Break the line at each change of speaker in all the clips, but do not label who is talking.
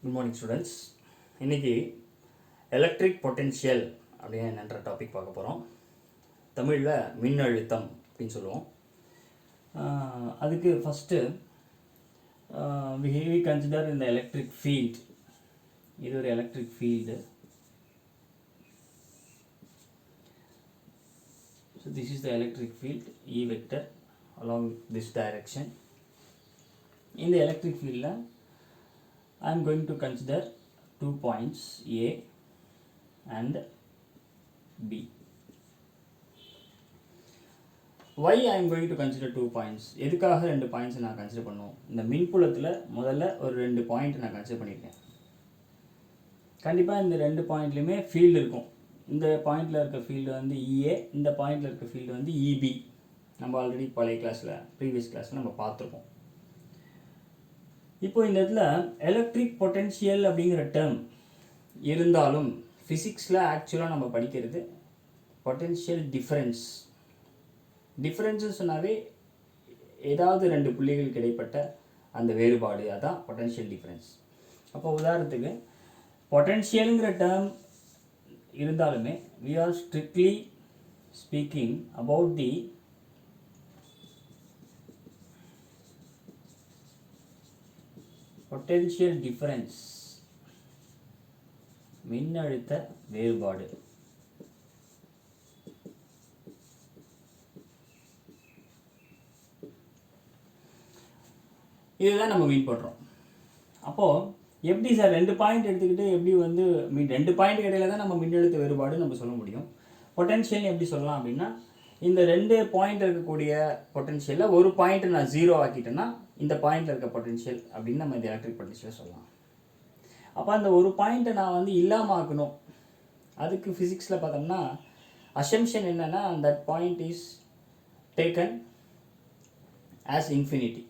Good morning students. இன்றைக்கி electric potential அப்படின்னு என்னன்ற டாபிக் பார்க்க போகிறோம். தமிழில் மின்னழுத்தம் அப்படின்னு சொல்லுவோம். அதுக்கு ஃபஸ்ட்டு வி கன்சிடர் இந்த எலக்ட்ரிக் ஃபீல்ட். இது ஒரு electric field. So this is the electric field E vector along this direction. இந்த எலக்ட்ரிக் ஃபீல்டில் I am going to consider 2 points A and B. Why I am going to consider 2 points? எதுக்காக 2 points நான் consider பண்ணுவோம்? இந்த மின்புலத்தில் முதல்ல ஒரு 2 point நான் consider பண்ணியிருக்கேன். கண்டிப்பாக இந்த 2 பாயிண்ட்லையுமே ஃபீல்டு இருக்கும். இந்த பாயிண்டில் இருக்க ஃபீல்டு வந்து EA, இந்த பாயிண்டில் இருக்க ஃபீல்டு வந்து EB. நம்ம ஆல்ரெடி பழைய கிளாஸில் ப்ரீவியஸ் கிளாஸில் நம்ம பார்த்துருக்கோம். இப்போ இந்த இடத்துல எலக்ட்ரிக் பொட்டென்ஷியல் அப்படிங்கிற டேர்ம் இருந்தாலும் ஃபிசிக்ஸில் ஆக்சுவலாக நம்ம படிக்கிறது பொட்டென்ஷியல் டிஃப்ரென்ஸ். டிஃப்ரென்ஸு சொன்னாவே ஏதாவது 2 புள்ளிகளுக்கு இடைப்பட்ட அந்த வேறுபாடு, அதான் பொட்டென்ஷியல் டிஃப்ரென்ஸ். அப்போ உதாரணத்துக்கு பொட்டென்ஷியலுங்கிற டேர்ம் இருந்தாலுமே we are strictly speaking about the potential difference, மின்னழுத்த வேறுபாடு. இதுதான் நம்ம மீன் பண்ணுறோம். அப்போது எப்படி சார் 2 பாயிண்ட் எடுத்துக்கிட்டு எப்படி வந்து 2 பாயிண்ட் இடையில தான் நம்ம மின்னழுத்த வேறுபாடு நம்ம சொல்ல முடியும். பொட்டென்ஷியல் எப்படி சொல்லலாம் அப்படின்னா, இந்த 2 பாயிண்ட் இருக்கக்கூடிய பொட்டென்ஷியலில் ஒரு பாயிண்ட் நான் 0 ஆக்கிட்டேன்னா இந்த பாயிண்டில் இருக்க பொட்டென்ஷியல் அப்படின்னு நம்ம இந்த எலக்ட்ரிக் பொட்டென்ஷியலை சொல்லலாம். அப்போ அந்த ஒரு பாயிண்ட்டை நான் வந்து இல்லாமல் ஆக்கணும். அதுக்கு ஃபிசிக்ஸில் பார்த்தோம்னா அசம்ஷன் என்னென்னா, that point is taken as infinity.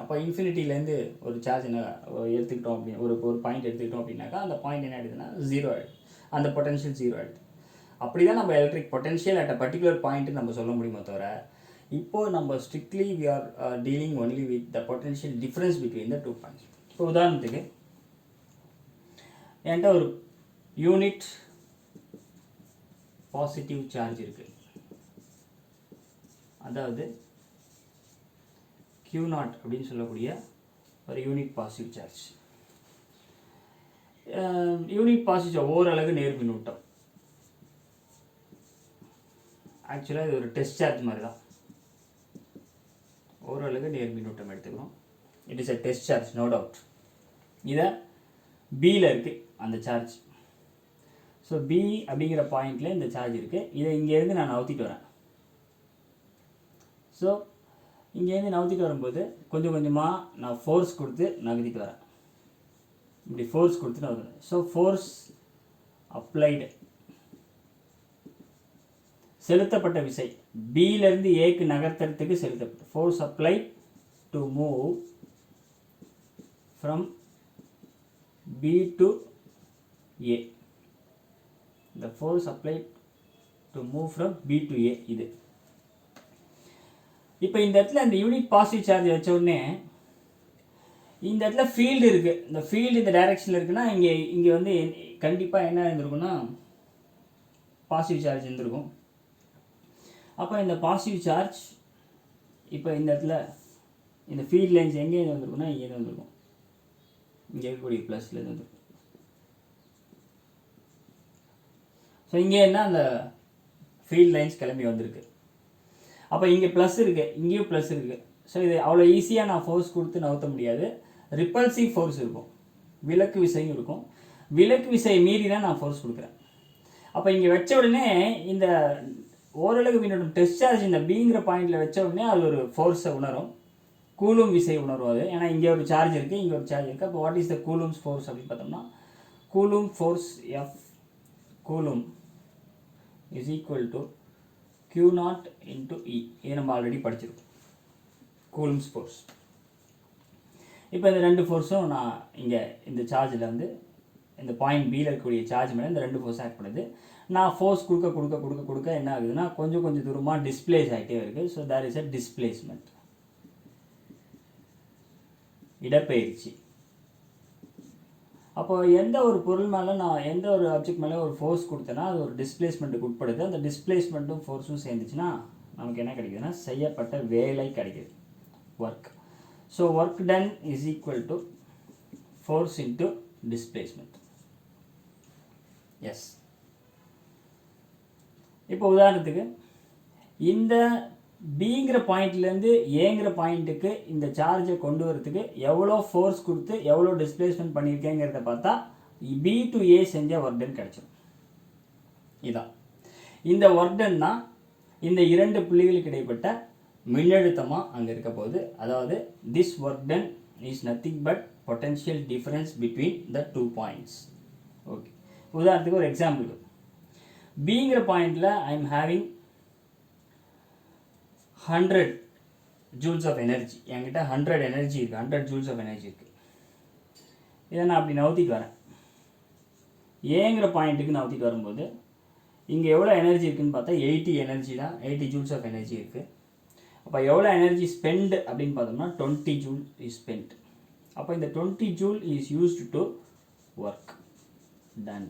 அப்போ இன்ஃபினிட்டிலேருந்து ஒரு சார்ஜ் என்ன எடுத்துக்கிட்டோம் அப்படின்னு ஒரு பாயிண்ட் எடுத்துக்கிட்டோம் அப்படின்னாக்கா அந்த பாயிண்ட் என்ன ஆகிடுதுன்னா 0 ஆகிடுது. அந்த பொட்டென்ஷியல் 0 ஆகிடுது. அப்படி தான் நம்ம electric potential at a particular point நம்ம சொல்ல முடியுமோ தவிர, இப்போது நம்ம strictly we are dealing only with the potential difference between the 2 points. இப்போ உதாரணத்துக்கு என்கிட்ட ஒரு யூனிட் பாசிட்டிவ் சார்ஜ் இருக்குது. அதாவது Q0 அப்படின்னு சொல்லக்கூடிய ஒரு unit positive charge. Unit positive ஓரளவு நேர்மின்னூட்டம். ஆக்சுவலாக இது ஒரு டெஸ்ட் சார்ஜ் மாதிரி தான். ஓரளவு நேர்மின்னூட்டம் எடுத்துக்கணும். It is a test charge, no doubt. இதை பியில் இருக்குது அந்த சார்ஜ். ஸோ பி அப்படிங்கிற பாயிண்டில் இந்த சார்ஜ் இருக்குது. இதை இங்கேருந்து நான் நவுத்திட்டு வரேன். ஸோ இங்கேருந்து நவுத்திட்டு வரும்போது கொஞ்சம் கொஞ்சமாக நான் ஃபோர்ஸ் கொடுத்து நகர்த்திட்டு வரேன். இப்படி ஃபோர்ஸ் கொடுத்து நகர்த்துறேன். ஸோ ஃபோர்ஸ் அப்ளைடு, செலுத்தப்பட்ட விசை பியிலேருந்து ஏக்கு நகர்த்துறதுக்கு செலுத்தப்பட்ட force apply to move from B to A. the force applied to move from B to A. இது இப்போ இந்த இடத்துல இந்த யூனிட் பாசிட்டிவ் சார்ஜ் வச்ச உடனே இந்த இடத்துல ஃபீல்டு இருக்குது. இந்த ஃபீல்டு இந்த டைரெக்ஷனில் இருக்குன்னா இங்கே வந்து கண்டிப்பாக என்ன இருந்திருக்குன்னா பாசிட்டிவ் சார்ஜ் இருந்திருக்கும். அப்போ இந்த பாசிட்டிவ் சார்ஜ் இப்போ இந்த இடத்துல இந்த ஃபீல்ட் லைன்ஸ் எங்கேருந்து வந்திருக்குன்னா இங்கேருந்து வந்திருக்கும். இங்கே இருக்கக்கூடிய ப்ளஸ்லேருந்து வந்துருக்கும். ஸோ இங்கே என்ன அந்த ஃபீல்ட் லைன்ஸ் கிளம்பி வந்திருக்கு. அப்போ இங்கே ப்ளஸ் இருக்குது, இங்கேயும் ப்ளஸ் இருக்குது. ஸோ இது அவ்வளோ ஈஸியாக நான் ஃபோர்ஸ் கொடுத்து நகர்த்த முடியாது. ரிப்பல்சிவ் ஃபோர்ஸ் இருக்கும், விலக்கு விசையும் இருக்கும். விலக்கு விசையை மீறி தான் நான் ஃபோர்ஸ் கொடுக்குறேன். அப்போ இங்கே வச்ச உடனே இந்த ஓரளவு மின்னோட்டம் டெஸ்ட் சார்ஜ் இந்த பிங்கிற பாயிண்டில் வச்ச உடனே அது ஒரு ஃபோர்ஸை உணரும், கூலும் விசை உணரும் அது. ஏன்னா இங்கே ஒரு சார்ஜ் இருக்குது, இங்கே ஒரு சார்ஜ் இருக்குது. அப்போ what is the Coulomb's force அப்படின்னு பார்த்தோம்னா, coulomb force F coulomb is equal to Q0 into E. இது நம்ம ஆல்ரெடி படிச்சிருக்கோம், கூலும்ஸ் ஃபோர்ஸ். இப்போ இந்த 2 ஃபோர்ஸும் நான் இங்கே இந்த சார்ஜில் வந்து இந்த பாயிண்ட் பியில் இருக்கக்கூடிய சார்ஜ் மேலே இந்த 2 ஃபோர்ஸ் ஆக்ட் பண்ணுது. நான் ஃபோர்ஸ் கொடுக்க கொடுக்க கொடுக்க கொடுக்க என்ன ஆகுதுன்னா கொஞ்சம் கொஞ்சம் தூரமாக டிஸ்பிளேஸ் ஆகிட்டே இருக்குது. So there is a displacement, இடப்பெயர்ச்சி. அப்போ எந்த ஒரு பொருள் மேலே நான் எந்த ஒரு ஆப்ஜெக்ட் மேலே ஒரு ஃபோர்ஸ் கொடுத்தேன்னா அது ஒரு டிஸ்பிளேஸ்மெண்ட்டுக்கு உட்படுது. அந்த டிஸ்பிளேஸ்மெண்ட்டும் ஃபோர்ஸும் சேர்ந்துச்சுன்னா நமக்கு என்ன கிடைக்குதுன்னா செய்யப்பட்ட வேலை கிடைக்குது, work. So work done is equal to force into displacement. Yes. இப்போ உதாரணத்துக்கு இந்த பிங்கிற பாயிண்ட்லேருந்து ஏங்கிற பாயிண்ட்டுக்கு இந்த சார்ஜை கொண்டு வரதுக்கு எவ்வளோ ஃபோர்ஸ் கொடுத்து எவ்வளோ டிஸ்பிளேஸ்மெண்ட் பண்ணியிருக்கேங்கிறத பார்த்தா பி டு ஏ செஞ்ச ஒர்க் டன் கிடைச்சிடும். இதான் இந்த ஒர்க் டன் தான் இந்த இரண்டு புள்ளிகளுக்கு இடைப்பட்ட மின்னழுத்தமாக அங்கே இருக்க போகுது. அதாவது this work done is nothing but potential difference between the 2 points. Okay, உதாரணத்துக்கு ஒரு எக்ஸாம்பிள். பிங்கிற பாயிண்டில் I am having 100 joules of energy. என்கிட்ட 100 எனர்ஜி இருக்குது, 100 ஜூல்ஸ் ஆஃப் எனர்ஜி இருக்குது. இதை நான் அப்படி நவுத்திட்டு வரேன். ஏங்கிற பாயிண்ட்டுக்கு நவுத்திட்டு வரும்போது இங்கே எவ்வளோ எனர்ஜி இருக்குதுன்னு பார்த்தா 80 எனர்ஜி தான், 80 ஜூல்ஸ் ஆஃப் எனர்ஜி இருக்குது. அப்போ எவ்வளோ எனர்ஜி ஸ்பெண்ட் அப்படின்னு பார்த்தோம்னா 20 ஜூல் இஸ் ஸ்பெண்ட். அப்போ இந்த 20 joule is used to work done.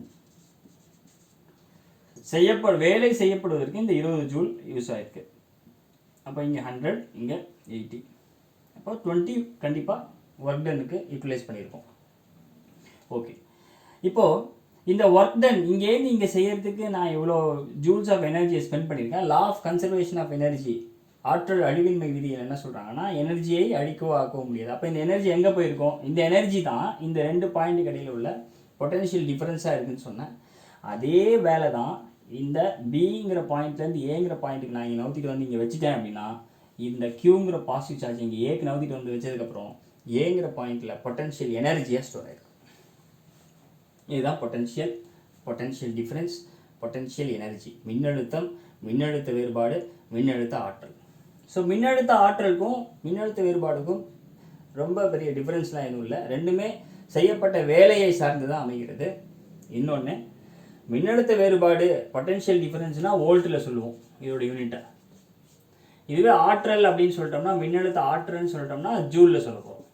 வேலை செய்யப்படுவதற்கு இந்த 20 ஜூல் யூஸ் ஆகிருக்கு. அப்போ இங்கே 100, இங்கே 80. அப்போ 20 கண்டிப்பாக ஒர்க் டனுக்கு யூட்டிலைஸ் பண்ணியிருக்கோம். ஓகே, இப்போது இந்த ஒர்க் டன் இங்கேருந்து இங்கே செய்யறதுக்கு நான் எவ்வளோ ஜூல்ஸ் ஆஃப் எனர்ஜியை ஸ்பெண்ட் பண்ணியிருக்கேன். Law of conservation of energy, ஆற்றல் அழிவின்மை விதிகள் என்ன சொல்கிறாங்கன்னா எனர்ஜியை அழிக்கவோ ஆக்கவோ முடியாது. அப்போ இந்த எனர்ஜி எங்கே போயிருக்கோம்? இந்த எனர்ஜி தான் இந்த 2 பாயிண்ட்டுக்கு இடையில் உள்ள பொட்டன்ஷியல் டிஃபரன்ஸாக இருக்குதுன்னு சொன்னேன். அதே வேலை தான் இந்த பிங்கிற பாயிண்ட்லேருந்து ஏங்கிற பாயிண்ட்டுக்கு நான் இங்கே நவுத்திட்டு வந்து இங்கே வச்சுட்டேன் அப்படின்னா இந்த கியூங்கிற பாசிட்டிவ் சார்ஜ் இங்கே ஏக்கு நவுத்திட்டு வந்து வச்சதுக்கப்புறம் ஏங்கிற பாயிண்டில் பொட்டன்ஷியல் எனர்ஜியாக ஸ்டோர் ஆகிருக்கும். இதுதான் பொட்டன்ஷியல் டிஃபரன்ஸ், பொட்டன்ஷியல் எனர்ஜி. மின்னழுத்தம், மின்னழுத்த வேறுபாடு, மின்னழுத்த ஆற்றல். ஸோ மின்னழுத்த ஆற்றலுக்கும் மின்னழுத்த வேறுபாடுக்கும் ரொம்ப பெரிய டிஃபரன்ஸ்லாம் எதுவும் இல்லை. ரெண்டுமே செய்யப்பட்ட வேலையை சார்ந்து தான் அமைகிறது. இன்னொன்று, மின்னழுத்த வேறுபாடு பொட்டன்ஷியல் டிஃபரன்ஸ்னால் வோல்ட்டில் சொல்லுவோம் இதோட யூனிட்டை. இதுவே ஆற்றல் அப்படின்னு சொல்லிட்டோம்னா, மின்னழுத்த ஆற்றல்னு சொல்லிட்டோம்னா ஜூலில் சொல்ல போகிறோம்.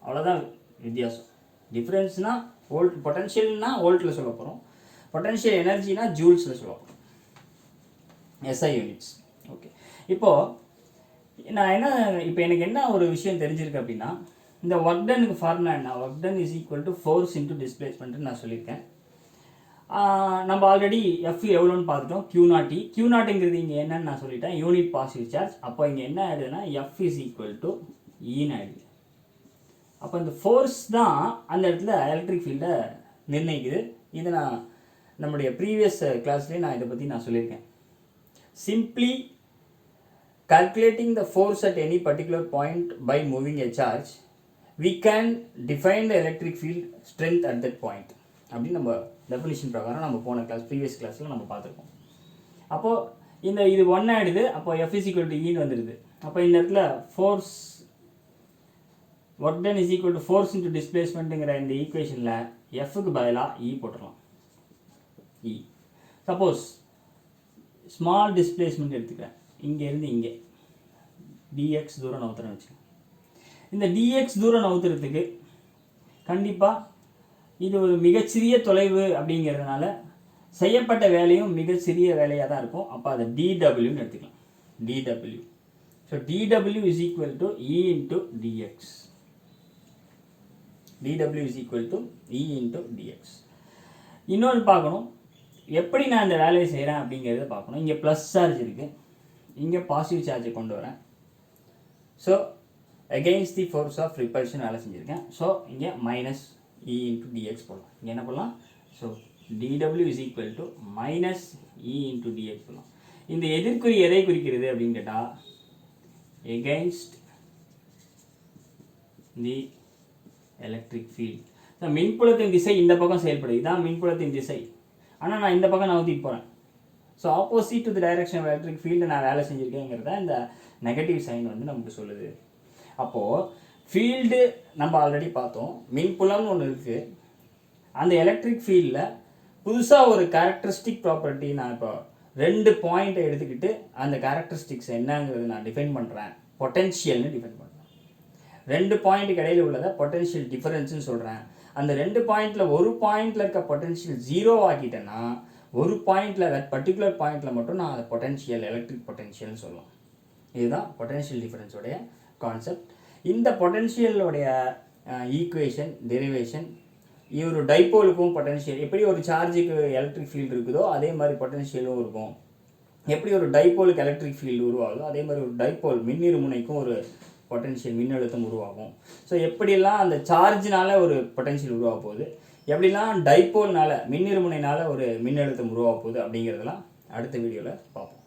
அவ்வளோதான் வித்தியாசம். டிஃப்ரென்ஸ்னால் வோல்ட், பொட்டன்ஷியல்னா வோல்ட்டில் சொல்ல போகிறோம், பொட்டன்ஷியல் எனர்ஜினா ஜூல்ஸில் சொல்ல போகிறோம், எஸ்ஐ யூனிட்ஸ். ஓகே, இப்போது நான் இப்போ எனக்கு என்ன ஒரு விஷயம் தெரிஞ்சிருக்கு அப்படின்னா, இந்த ஒர்க் டனுக்கு ஃபார்முலா என்ன? Work done is equal to force into டிஸ்பிளேஸ்மெண்ட்னு நான் சொல்லியிருக்கேன். நம்ம ஆல்ரெடி எஃப் எவ்வளோன்னு பார்த்துட்டோம், Q0. Q0ங்கிறது இங்கே என்னன்னு நான் சொல்லிட்டேன், யூனிட் பாசிட்டிவ் சார்ஜ். அப்போ இங்கே என்ன ஆகிடுதுன்னா எஃப் இஸ் ஈக்குவல் டு ஈன்னு ஆகிடுது. அப்போ இந்த ஃபோர்ஸ் தான் அந்த இடத்துல எலக்ட்ரிக் ஃபீல்டை நிர்ணயிக்குது. இதை நான் நம்முடைய ப்ரீவியஸ் கிளாஸ்லேயே நான் இதை பற்றி நான் சொல்லியிருக்கேன். Simply calculating the force at any particular point by moving a charge, we can define the electric field strength at that point. அப்படின்னு நம்ம டெஃபினிஷன் பிரகாரம் நம்ம போன ப்ரீவியஸ் கிளாஸில் நம்ம பார்த்துருக்கோம். அப்போது இது 1 ஆகிடுது. அப்போ F is equal to Eன்னு வந்துடுது. அப்போ இந்த இடத்துல force work done is equal to force into டிஸ்பிளேஸ்மெண்ட்டுங்கிற இந்த ஈக்குவேஷனில் எஃப்க்கு பதிலாக இ போட்டுடலாம். இ சப்போஸ் ஸ்மால் டிஸ்பிளேஸ்மெண்ட் எடுத்துக்கிறேன், இங்கேருந்து இங்கே dx தூரம் நவுத்துறேன்னு வச்சுக்கோங்க. இந்த dx தூரம் நவுத்துறதுக்கு கண்டிப்பாக இது ஒரு மிகச்சிறிய தொலைவு அப்படிங்கிறதுனால செய்யப்பட்ட வேலையும் மிகச்சிறிய வேலையாக தான் இருக்கும். அப்போ அதை dwன்னு எடுத்துக்கலாம், dw. So dw is equal to E into dx. dw is equal to E into dx. இன்னொன்று பார்க்கணும், எப்படி நான் இந்த வேலையை செய்கிறேன் அப்படிங்கிறத பார்க்கணும். இங்கே ப்ளஸ் சார்ஜ் இருக்குது, இங்கே பாசிட்டிவ் சார்ஜை கொண்டு வரேன். So against the force of repulsion வேலை செஞ்சுருக்கேன். ஸோ இங்கே மைனஸ் இ இன்ட்டு டிஎக்ஸ் போடலாம். இங்கே என்ன பண்ணலாம்? So dw is equal to minus E into dx போடலாம். இந்த எதிர்குறி எதை குறிக்கிறது அப்படின்னு கேட்டால் எகெயின்ஸ்ட் தி எலக்ட்ரிக் ஃபீல்ட். மின்புலத்தின் திசை இந்த பக்கம் செயல்படுது, இதுதான் மின்புலத்தின் திசை. ஆனால் நான் இந்த பக்கம் நவுத்திட்டு போகிறேன். So opposite to the direction of electric field நான் வேலை செஞ்சுருக்கேங்கிறத இந்த நெகட்டிவ் சைன் வந்து நமக்கு சொல்லுது. அப்போது ஃபீல்டு நம்ம ஆல்ரெடி பார்த்தோம், மின்புலம்னு ஒன்று இருக்குது. அந்த எலக்ட்ரிக் ஃபீல்டில் புதுசாக ஒரு கேரக்டரிஸ்டிக் ப்ராப்பர்ட்டி நான் இப்போ 2 பாயிண்ட்டை எடுத்துக்கிட்டு அந்த கேரக்டரிஸ்டிக்ஸ் என்னங்கிறது நான் டிஃபைன் பண்ணுறேன், பொட்டென்ஷியல்னு டிஃபைன் பண்ணுறேன். 2 பாயிண்ட்டுக்கு இடையில உள்ளதை பொட்டன்ஷியல் டிஃபரன்ஸ்னு சொல்கிறேன். அந்த 2 பாயிண்டில் ஒரு பாயிண்டில் இருக்க பொட்டன்ஷியல் 0 ஆக்கிட்டேன்னா ஒரு பாயிண்டில் தட் பர்டிகுலர் பாயிண்டில் மட்டும் நான் அதை பொட்டன்ஷியல் எலக்ட்ரிக் பொட்டன்ஷியல்னு சொல்லுவோம். இதுதான் பொட்டன்ஷியல் டிஃபரன்ஸோடைய கான்செப்ட். இந்த பொட்டன்ஷியலோடைய ஈக்குவேஷன் டெரிவேஷன் ஒரு டைப்போலுக்கும் பொட்டன்ஷியல் எப்படி ஒரு சார்ஜுக்கு எலக்ட்ரிக் ஃபீல்டு இருக்குதோ அதே மாதிரி பொட்டன்ஷியலும் இருக்கும். எப்படி ஒரு டைப்போலுக்கு எலக்ட்ரிக் ஃபீல்டு உருவாகுதோ அதே மாதிரி ஒரு டைப்போல் மின்னிருமுனைக்கும் ஒரு பொட்டன்ஷியல் மின்னழுத்தம் உருவாகும். ஸோ எப்படிலாம் அந்த சார்ஜினால ஒரு பொட்டன்ஷியல் உருவாக போகுது, எப்படிலாம் டைப்போல்னால மின்னிருமுனைனால ஒரு மின்னழுத்தம் உருவாக போகுது அப்படிங்கிறதெல்லாம் அடுத்த வீடியோவில் பார்ப்போம்.